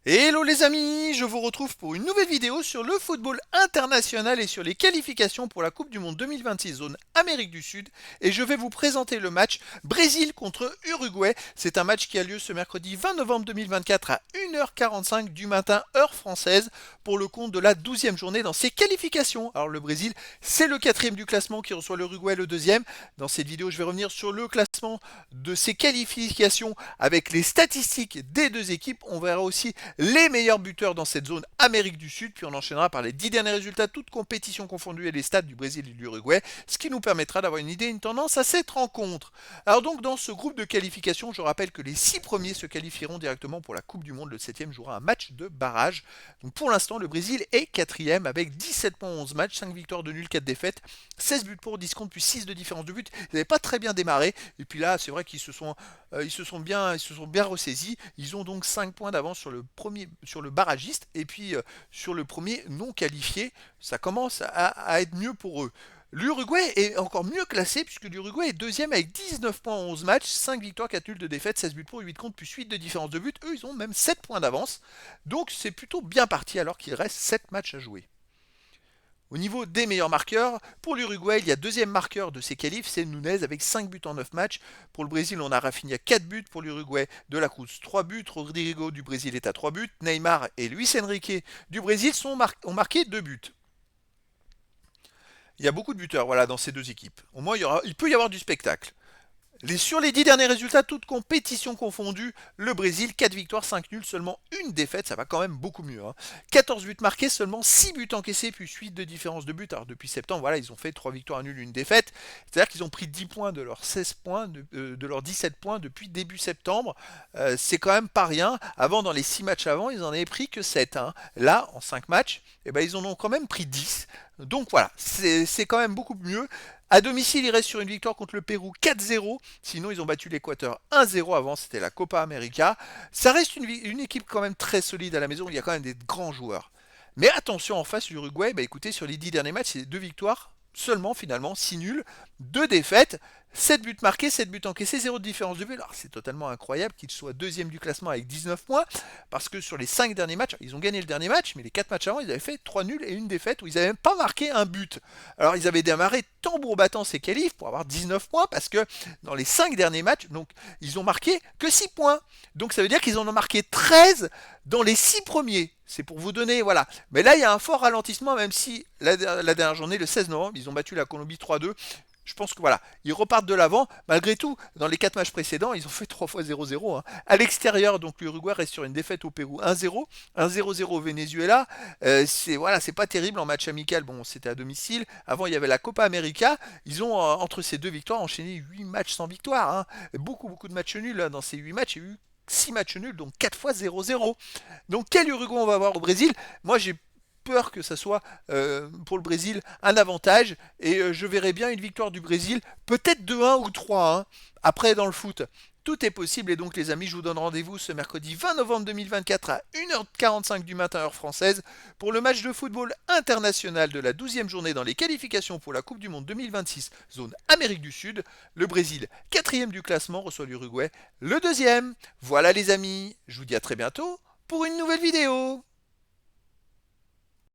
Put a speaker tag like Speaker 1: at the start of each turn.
Speaker 1: Hello les amis, je vous retrouve pour une nouvelle vidéo sur le football international et sur les qualifications pour la Coupe du Monde 2026 zone Amérique du Sud. Et je vais vous présenter le match Brésil contre Uruguay. C'est un match qui a lieu ce mercredi 20 novembre 2024 à 1h45 du matin, heure française, pour le compte de la 12e journée dans ces qualifications. Alors le Brésil, c'est le quatrième du classement qui reçoit l'Uruguay le deuxième. Dans cette vidéo, je vais revenir sur le classement de ces qualifications avec les statistiques des deux équipes. On verra aussi les meilleurs buteurs dans cette zone Amérique du Sud, puis on enchaînera par les 10 derniers résultats, toutes compétitions confondues et les stats du Brésil et de l'Uruguay, ce qui nous permettra d'avoir une idée, une tendance à cette rencontre. Alors donc dans ce groupe de qualification, je rappelle que les 6 premiers se qualifieront directement pour la Coupe du Monde, le 7e jouera un match de barrage. Donc pour l'instant, le Brésil est 4e avec 17 points 11 matchs, 5 victoires de nul, 4 défaites, 16 buts pour 10 comptes, puis 6 de différence de but. Ils n'avaient pas très bien démarré, et puis là c'est vrai qu'ils se sont bien ressaisis. Ils ont donc 5 points d'avance sur le barragiste et puis sur le premier non qualifié. Ça commence à être mieux pour eux. L'Uruguay est encore mieux classé puisque l'Uruguay est deuxième avec 19 points en 11 matchs, 5 victoires, 4 nuls de défaites, 16 buts pour 8 contre, plus 8 de différence de but. Eux, ils ont même 7 points d'avance. Donc c'est plutôt bien parti alors qu'il reste 7 matchs à jouer. Au niveau des meilleurs marqueurs, pour l'Uruguay, il y a deuxième marqueur de ses qualifs, c'est Nunez avec 5 buts en 9 matchs. Pour le Brésil, on a Rafinha 4 buts. Pour l'Uruguay, De la Cruz 3 buts. Rodrigo du Brésil est à 3 buts. Neymar et Luis Enrique du Brésil ont marqué 2 buts. Il y a beaucoup de buteurs voilà, dans ces deux équipes. Au moins, il peut y avoir du spectacle. Sur les 10 derniers résultats, toutes compétitions confondues, le Brésil, 4 victoires, 5 nuls, seulement une défaite, ça va quand même beaucoup mieux. 14 buts marqués, seulement 6 buts encaissés, puis 8 de différence de but. Alors depuis septembre, voilà, ils ont fait 3 victoires, un nul, une défaite. C'est-à-dire qu'ils ont pris 10 points de leurs 16 points, de leurs 17 points depuis début septembre. C'est quand même pas rien. Avant, dans les 6 matchs avant, ils en avaient pris que 7. Là, en 5 matchs, ils en ont quand même pris 10. Donc voilà, c'est quand même beaucoup mieux. À domicile, ils restent sur une victoire contre le Pérou 4-0. Sinon, ils ont battu l'Équateur 1-0 avant, c'était la Copa América. Ça reste une équipe quand même très solide à la maison, il y a quand même des grands joueurs. Mais attention, en face, l'Uruguay, écoutez, sur les 10 derniers matchs, c'est 2 victoires seulement finalement, 6 nuls, 2 défaites, 7 buts marqués, 7 buts encaissés, 0 de différence de but. Alors c'est totalement incroyable qu'il soit deuxième du classement avec 19 points, parce que sur les 5 derniers matchs, ils ont gagné le dernier match, mais les 4 matchs avant, ils avaient fait 3 nuls et une défaite où ils n'avaient même pas marqué un but. Alors ils avaient démarré tambour battant ces qualifs pour avoir 19 points, parce que dans les 5 derniers matchs, donc, ils ont marqué que 6 points. Donc ça veut dire qu'ils en ont marqué 13 dans les 6 premiers. C'est pour vous donner, voilà. Mais là, il y a un fort ralentissement, même si la dernière journée, le 16 novembre, ils ont battu la Colombie 3-2. Je pense que voilà, ils repartent de l'avant. Malgré tout, dans les 4 matchs précédents, ils ont fait 3 fois 0-0. À l'extérieur, donc l'Uruguay reste sur une défaite au Pérou 1-0, 1-0-0 au Venezuela. C'est pas terrible en match amical. Bon, c'était à domicile. Avant, il y avait la Copa América. Ils ont entre ces deux victoires enchaîné 8 matchs sans victoire. Beaucoup de matchs nuls dans ces 8 matchs. Il y a eu 6 matchs nuls, donc 4 fois 0-0. Donc quel Uruguay on va avoir au Brésil? Moi, j'ai peur que ça soit pour le Brésil un avantage et je verrais bien une victoire du Brésil, peut-être 2-1 ou 3-1. Après, dans le foot, tout est possible et donc les amis, je vous donne rendez-vous ce mercredi 20 novembre 2024 à 1h45 du matin heure française pour le match de football international de la 12e journée dans les qualifications pour la Coupe du Monde 2026 zone Amérique du Sud. Le Brésil, quatrième du classement, reçoit l'Uruguay, le deuxième. Voilà les amis, je vous dis à très bientôt pour une nouvelle vidéo.